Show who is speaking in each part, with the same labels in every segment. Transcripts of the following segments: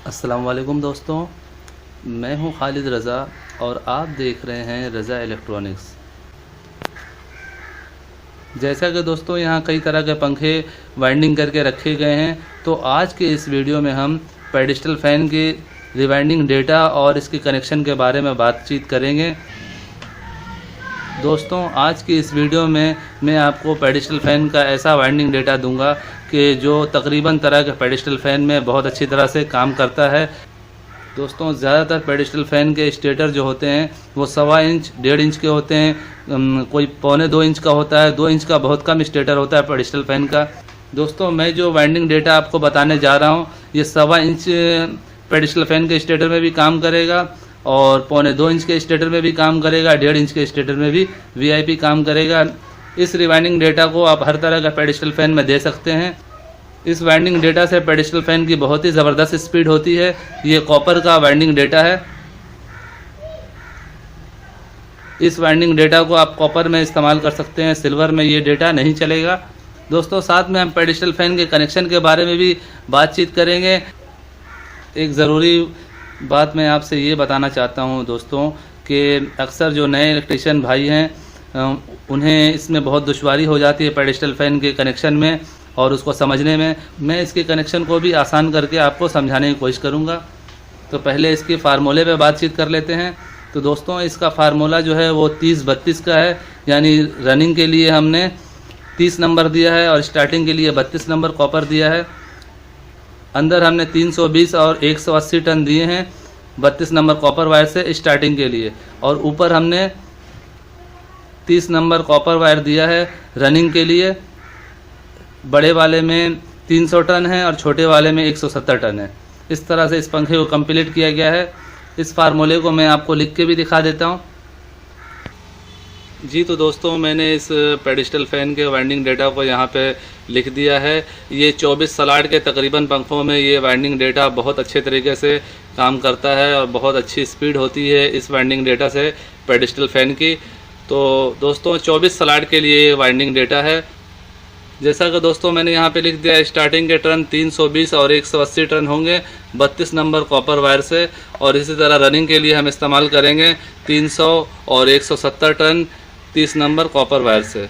Speaker 1: अस्सलाम वालेकुम दोस्तों, मैं हूं खालिद रज़ा और आप देख रहे हैं रज़ा इलेक्ट्रॉनिक्स। जैसा कि दोस्तों यहाँ कई तरह के पंखे वाइंडिंग करके रखे गए हैं, तो आज के इस वीडियो में हम पेडिस्टल फ़ैन के रिवाइंडिंग डेटा और इसके कनेक्शन के बारे में बातचीत करेंगे। दोस्तों आज की इस वीडियो में मैं आपको पेडिस्टल फ़ैन का ऐसा वाइंडिंग डेटा दूंगा कि जो तकरीबन तरह के पेडिस्टल फ़ैन में बहुत अच्छी तरह से काम करता है। दोस्तों ज़्यादातर पेडिस्टल फ़ैन के स्टेटर जो होते हैं वो 1.25 इंच 1.5 इंच के होते हैं, कोई 1.25 इंच का होता है, 2 इंच का बहुत कम स्टेटर होता है पेडिस्टल फ़ैन का। दोस्तों मैं जो वाइंडिंग डेटा आपको बताने जा रहा हूँ ये 1.25 इंच पेडिस्टल फ़ैन के स्टेटर में भी काम करेगा और 1.25 इंच के स्टेटर में भी काम करेगा, 1.5 इंच के स्टेटर में भी वीआईपी काम करेगा। इस रिवाइंडिंग डेटा को आप हर तरह का पेडिस्टल फ़ैन में दे सकते हैं। इस वाइंडिंग डेटा से पेडिस्टल फ़ैन की बहुत ही ज़बरदस्त स्पीड होती है। ये कॉपर का वाइंडिंग डेटा है। इस वाइंडिंग डेटा को आप कॉपर में इस्तेमाल कर सकते हैं, सिल्वर में ये डेटा नहीं चलेगा। दोस्तों साथ में हम पेडिस्टल फ़ैन के कनेक्शन के बारे में भी बातचीत करेंगे। एक ज़रूरी बात मैं आपसे ये बताना चाहता हूँ दोस्तों कि अक्सर जो नए इलेक्ट्रीशियन भाई हैं उन्हें इसमें बहुत दुश्वारी हो जाती है पेडिस्टल फ़ैन के कनेक्शन में और उसको समझने में। मैं इसके कनेक्शन को भी आसान करके आपको समझाने की कोशिश करूँगा। तो पहले इसके फार्मूले पे बातचीत कर लेते हैं। तो दोस्तों इसका फार्मूला जो है वो 30-32 का है, यानी रनिंग के लिए हमने 30 नंबर दिया है और स्टार्टिंग के लिए 32 नंबर कॉपर दिया है। अंदर हमने 320 और 180 टन दिए हैं 32 नंबर कॉपर वायर से स्टार्टिंग के लिए, और ऊपर हमने 30 नंबर कॉपर वायर दिया है रनिंग के लिए। बड़े वाले में 300 टन है और छोटे वाले में 170 टन है। इस तरह से इस पंखे को कंप्लीट किया गया है। इस फार्मूले को मैं आपको लिख के भी दिखा देता हूँ। जी तो दोस्तों मैंने इस पेडिस्टल फ़ैन के वाइंडिंग डेटा को यहाँ पे लिख दिया है। ये 24 सलाड के तकरीबन पंखों में ये वाइंडिंग डेटा बहुत अच्छे तरीके से काम करता है और बहुत अच्छी स्पीड होती है इस वाइंडिंग डेटा से पेडिस्टल फ़ैन की। तो दोस्तों 24 सलाड के लिए ये वाइंडिंग डेटा है। जैसा कि दोस्तों मैंने यहाँ पे लिख दिया, स्टार्टिंग के टर्न 320 और 180 टर्न होंगे 32 नंबर कॉपर वायर से, और इसी तरह रनिंग के लिए हम इस्तेमाल करेंगे 300 और 170 टन 30 नंबर कॉपर वायर से।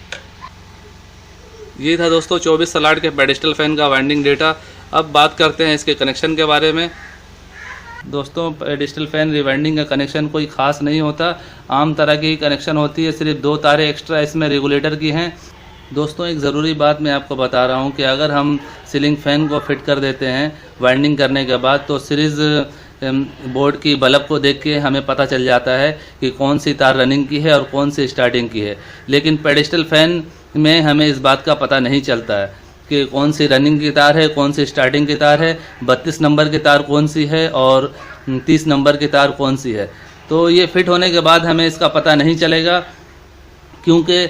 Speaker 1: ये था दोस्तों 24 सलाड के पेडिस्टल फ़ैन का वाइंडिंग डेटा। अब बात करते हैं इसके कनेक्शन के बारे में। दोस्तों पेडिस्टल फ़ैन रिवाइंडिंग का कनेक्शन कोई ख़ास नहीं होता, आम तरह की कनेक्शन होती है। सिर्फ 2 तारें एक्स्ट्रा इसमें रेगुलेटर की हैं। दोस्तों एक ज़रूरी बात मैं आपको बता रहा हूँ कि अगर हम सीलिंग फ़ैन को फिट कर देते हैं वाइंडिंग करने के बाद, तो सीरीज़ बोर्ड की बल्ब को देख के हमें पता चल जाता है कि कौन सी तार रनिंग की है और कौन सी स्टार्टिंग की है। लेकिन पेडिस्टल फ़ैन में हमें इस बात का पता नहीं चलता है कि कौन सी रनिंग की तार है, कौन सी स्टार्टिंग की तार है, 32 नंबर की तार कौन सी है और 30 नंबर की तार कौन सी है। तो ये फिट होने के बाद हमें इसका पता नहीं चलेगा, क्योंकि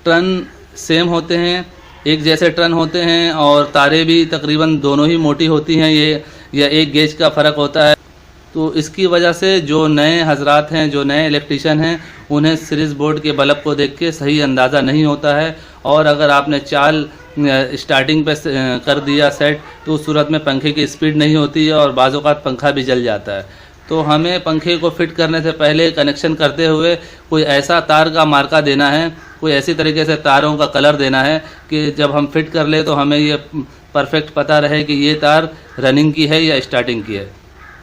Speaker 1: टर्न सेम होते हैं, एक जैसे टर्न होते हैं और तारें भी तकरीबन दोनों ही मोटी होती हैं। ये या एक गेज का फ़र्क होता है। तो इसकी वजह से जो नए हजरात हैं, जो नए इलेक्ट्रीशियन हैं, उन्हें सीरीज़ बोर्ड के बल्ब को देख के सही अंदाज़ा नहीं होता है। और अगर आपने चाल स्टार्टिंग पे कर दिया सेट, तो उस सूरत में पंखे की स्पीड नहीं होती है और बाज़ औक़ात पंखा भी जल जाता है। तो हमें पंखे को फिट करने से पहले कनेक्शन करते हुए कोई ऐसा तार का मार्का देना है, कोई ऐसी तरीके से तारों का कलर देना है कि जब हम फिट कर ले तो हमें ये परफेक्ट पता रहे कि ये तार रनिंग की है या स्टार्टिंग की है।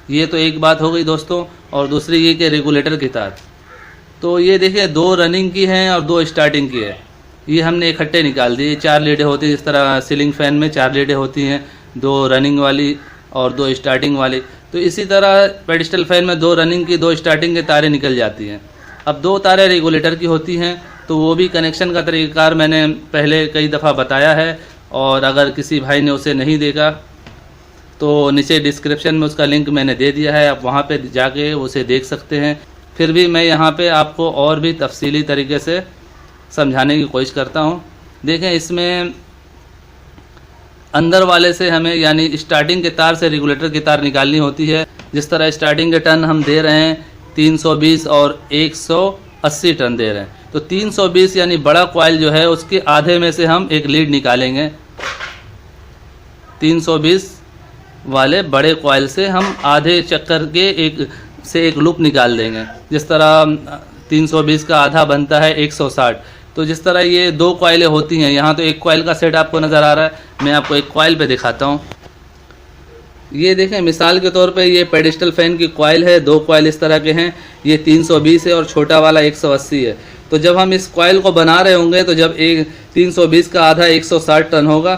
Speaker 1: ये तो एक बात हो गई दोस्तों। और दूसरी ये कि रेगुलेटर की तार, तो ये देखिए 2 रनिंग की हैं और 2 स्टार्टिंग की है। ये हमने इकट्ठे निकाल दिए। 4 लीडें होती हैं, जिस तरह सीलिंग फ़ैन में 4 लीडें होती हैं, 2 रनिंग वाली और 2 स्टार्टिंग वाली। तो इसी तरह पेडिस्टल फ़ैन में 2 रनिंग की 2 स्टार्टिंग की तारें निकल जाती हैं। अब 2 तारें रेगुलेटर की होती हैं, तो वो भी कनेक्शन का तरीक़ाकार मैंने पहले कई दफ़ा बताया है, और अगर किसी भाई ने उसे नहीं देखा तो नीचे डिस्क्रिप्शन में उसका लिंक मैंने दे दिया है, आप वहाँ पे जाके उसे देख सकते हैं। फिर भी मैं यहाँ पे आपको और भी तफसीली तरीके से समझाने की कोशिश करता हूँ। देखें इसमें अंदर वाले से हमें यानी स्टार्टिंग के तार से रेगुलेटर की तार निकालनी होती है। जिस तरह स्टार्टिंग के टन हम दे रहे हैं 320 और 180 टन दे रहे हैं, तो 320 यानी बड़ा कॉइल जो है उसके आधे में से हम एक लीड निकालेंगे। 320 वाले बड़े कॉइल से हम आधे चक्कर के एक लूप निकाल देंगे। जिस तरह 320 का आधा बनता है 160, तो जिस तरह ये 2 कॉइलें होती हैं, यहाँ तो एक कॉइल का सेट आपको नज़र आ रहा है, मैं आपको एक कॉइल पे दिखाता हूँ। ये देखें, मिसाल के तौर पे ये पेडिस्टल फ़ैन की कॉइल है, 2 कॉइल इस तरह के हैं, ये 320 है और छोटा वाला 180 है। तो जब हम इस कॉइल को बना रहे होंगे तो जब 320 का आधा 160 टन होगा,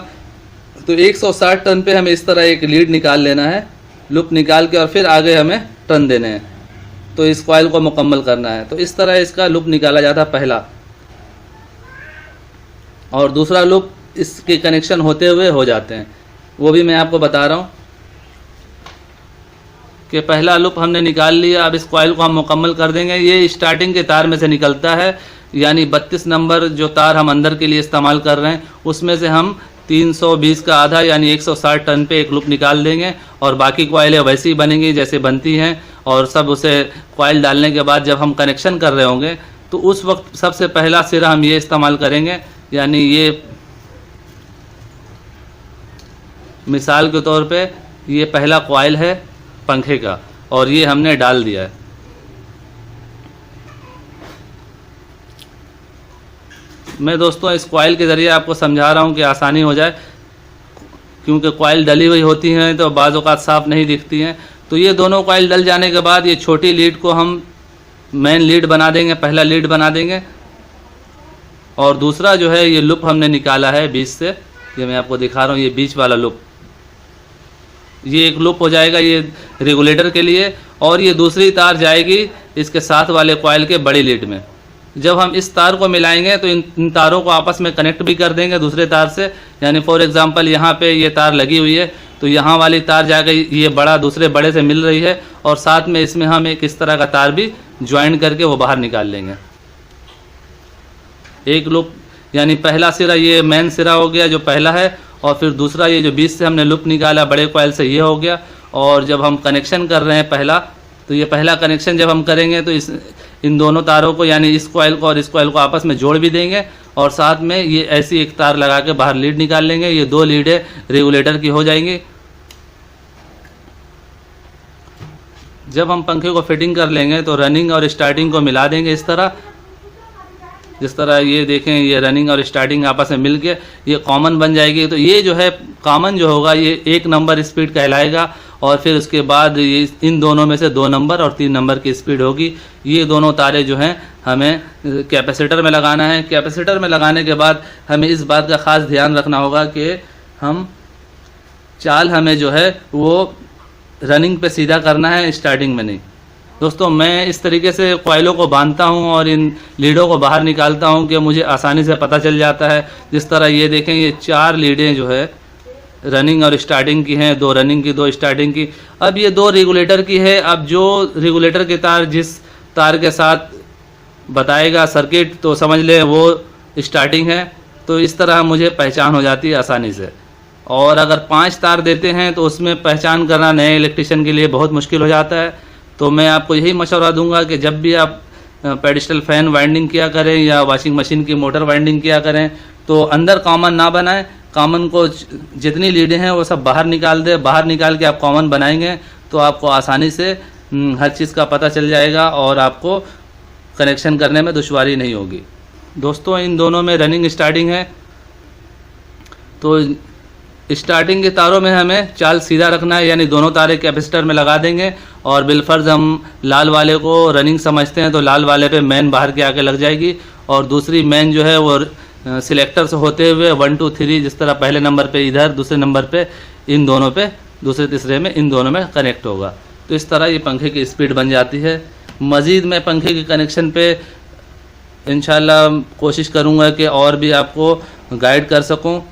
Speaker 1: तो 160 टन पे हमें इस तरह एक लीड निकाल लेना है, लूप निकाल के, और फिर आगे हमें टन देने हैं, तो इस कॉइल को मुकम्मल करना है। तो इस तरह इसका लूप निकाला जाता है पहला, और दूसरा लूप इसके कनेक्शन होते हुए हो जाते हैं, वो भी मैं आपको बता रहा हूँ कि पहला लूप हमने निकाल लिया। अब इस कॉइल को हम मुकम्मल कर देंगे। ये स्टार्टिंग के तार में से निकलता है, यानी 32 नंबर जो तार हम अंदर के लिए इस्तेमाल कर रहे हैं, उसमें से हम 320 का आधा यानी 160 टन पे एक लूप निकाल देंगे, और बाकी कॉइलें वैसी ही बनेंगी जैसे बनती हैं। और सब उसे कॉइल डालने के बाद जब हम कनेक्शन कर रहे होंगे तो उस वक्त सबसे पहला सिरा हम ये इस्तेमाल करेंगे, यानी ये मिसाल के तौर पे ये पहला कॉइल है पंखे का, और ये हमने डाल दिया है। मैं दोस्तों इस कॉइल के ज़रिए आपको समझा रहा हूँ कि आसानी हो जाए, क्योंकि कॉइल डली हुई होती हैं तो बाज़ औक़ात साफ़ नहीं दिखती हैं। तो ये दोनों कॉइल डल जाने के बाद ये छोटी लीड को हम मेन लीड बना देंगे, पहला लीड बना देंगे, और दूसरा जो है ये लूप हमने निकाला है बीच से, ये मैं आपको दिखा रहा हूँ, ये बीच वाला लूप, ये एक लूप हो जाएगा ये रेगुलेटर के लिए, और ये दूसरी तार जाएगी इसके साथ वाले कॉइल के बड़ी लीड में। जब हम इस तार को मिलाएंगे तो इन तारों को आपस में कनेक्ट भी कर देंगे दूसरे तार से, यानी फॉर एग्जांपल यहाँ पे ये तार लगी हुई है, तो यहाँ वाली तार जाकर ये बड़ा दूसरे बड़े से मिल रही है, और साथ में इसमें हम एक इस तरह का तार भी ज्वाइन करके वो बाहर निकाल लेंगे। एक लूप यानी पहला सिरा ये मेन सिरा हो गया जो पहला है, और फिर दूसरा ये जो बीच से हमने लूप निकाला बड़े कॉइल से ये हो गया। और जब हम कनेक्शन कर रहे हैं पहला, तो ये पहला कनेक्शन जब हम करेंगे तो इन दोनों तारों को यानी इस कॉइल को और इस कॉइल को आपस में जोड़ भी देंगे, और साथ में ये ऐसी एक तार लगा के बाहर लीड निकाल लेंगे। ये 2 लीडें रेगुलेटर की हो जाएंगी। जब हम पंखे को फिटिंग कर लेंगे तो रनिंग और स्टार्टिंग को मिला देंगे इस तरह, जिस तरह ये देखें, ये रनिंग और स्टार्टिंग आपस में मिल के ये कॉमन बन जाएगी। तो ये जो है कॉमन जो होगा ये 1 नंबर स्पीड कहलाएगा, और फिर उसके बाद ये इन दोनों में से 2 नंबर और 3 नंबर की स्पीड होगी। ये दोनों तारे जो हैं हमें कैपेसिटर में लगाना है। कैपेसिटर में लगाने के बाद हमें इस बात का ख़ास ध्यान रखना होगा कि हम चाल हमें जो है वो रनिंग पे सीधा करना है, स्टार्टिंग में नहीं। दोस्तों मैं इस तरीके से कॉइलों को बांधता हूं और इन लीडों को बाहर निकालता हूं कि मुझे आसानी से पता चल जाता है। जिस तरह ये देखें, ये 4 लीडें जो है रनिंग और स्टार्टिंग की हैं, 2 रनिंग की 2 स्टार्टिंग की। अब ये 2 रेगुलेटर की है। अब जो रेगुलेटर के तार जिस तार के साथ बताएगा सर्किट, तो समझ लें वो स्टार्टिंग है। तो इस तरह मुझे पहचान हो जाती है आसानी से। और अगर 5 तार देते हैं तो उसमें पहचान करना नए इलेक्ट्रिशियन के लिए बहुत मुश्किल हो जाता है। तो मैं आपको यही मशवरा दूंगा कि जब भी आप पेडिस्टल फ़ैन वाइंडिंग किया करें या वॉशिंग मशीन की मोटर वाइंडिंग किया करें, तो अंदर कॉमन ना बनाएं। कॉमन को जितनी लीडें हैं वो सब बाहर निकाल दें। बाहर निकाल के आप कॉमन बनाएंगे तो आपको आसानी से हर चीज़ का पता चल जाएगा और आपको कनेक्शन करने में दुश्वारी नहीं होगी। दोस्तों इन दोनों में रनिंग स्टार्टिंग है, तो स्टार्टिंग के तारों में हमें चाल सीधा रखना है, यानी दोनों तारे कैपेसिटर में लगा देंगे। और बिलफर्ज हम लाल वाले को रनिंग समझते हैं तो लाल वाले पे मेन बाहर के आके लग जाएगी, और दूसरी मेन जो है वो सिलेक्टर से होते हुए 1 2 3 जिस तरह पहले नंबर पे इधर, दूसरे नंबर पे इन दोनों पे, दूसरे तीसरे में इन दोनों में कनेक्ट होगा। तो इस तरह ये पंखे की स्पीड बन जाती है। मज़ीद मैं पंखे के कनेक्शन पे इंशाल्लाह कोशिश करूँगा कि और भी आपको गाइड कर सकूँ।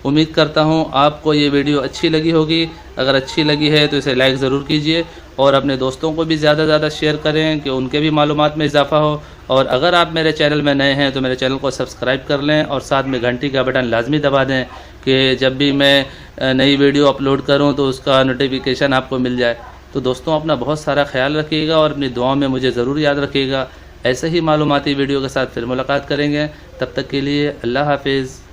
Speaker 1: उम्मीद करता हूँ आपको ये वीडियो अच्छी लगी होगी। अगर अच्छी लगी है तो इसे लाइक ज़रूर कीजिए और अपने दोस्तों को भी ज़्यादा से ज़्यादा शेयर करें कि उनके भी मालूमात में इजाफ़ा हो। और अगर आप मेरे चैनल में नए हैं तो मेरे चैनल को सब्सक्राइब कर लें और साथ में घंटी का बटन लाजमी दबा दें कि जब भी मैं नई वीडियो अपलोड करूँ तो उसका नोटिफिकेशन आपको मिल जाए। तो दोस्तों अपना बहुत सारा ख्याल रखिएगा और अपनी दुआओं में मुझे ज़रूर याद रखिएगा। ऐसे ही मालूमाती वीडियो के साथ फिर मुलाकात करेंगे। तब तक के लिए अल्लाह हाफिज़।